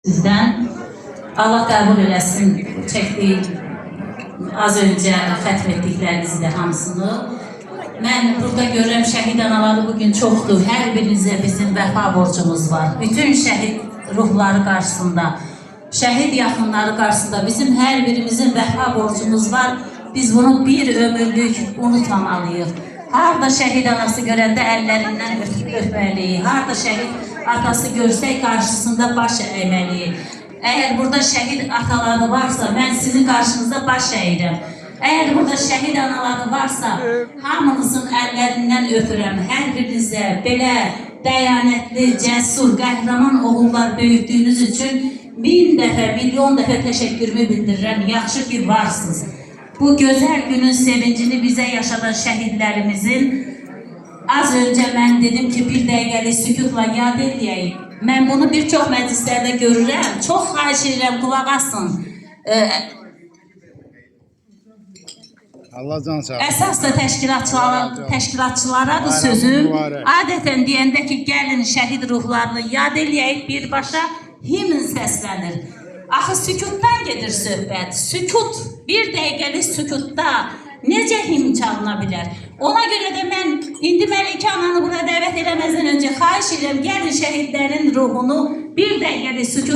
Sizden Allah kabul eləsin çektiği az önce xətm etdiklərinizi de hamısını. Mən burada görürəm şəhid anaları bugün çoxdur. Hər birinizə bizim vəfa borcumuz var. Bütün şəhid ruhları qarşısında, şəhid yaxınları qarşısında bizim hər birimizin vəfa borcumuz var. Biz bunu bir ömürlük unutmamalıyıq. Harada şəhid anası görəndə əllərindən öpməliyik. Harada şəhid atası görsək qarşısında baş əyməliyik. Eğer burada şəhid ataları varsa, mən sizin qarşınızda baş əyirəm. Eğer burada şəhid anaları varsa, hamınızın əllərindən öpürəm. Hər birinizə belə dəyanətli, cəsur, qəhrəman oğullar böyütdüyünüz üçün 1000 dəfə, milyon dəfə təşəkkürümü bildirirəm. Yaxşı ki varsınız. Bu gözəl günün sevincini bizə yaşadan şəhidlərimizin az önce mən dedim ki bir dəqiqəlik sükutla yad edəyik. Mən bunu bir çox məclislərdə görürəm. Çox xahiş edirəm, qulaq asın. Allah can sağ olsun. Əsas da təşkilatçılara da sözüm. Adətən deyəndə ki, gəlin şəhid ruhlarını yad eləyək, birbaşa himn səslənir. Axı sükutdan gedir söhbət. Sükut, bir dəqiqəlik sükutda necə himn çalına bilər? Ona görə də mən indi Məlikə ananı bura dəvət eləməzdən öncə xahiş edirəm, gəlin şəhidlərin ruhunu bir dəqiqəlik sükut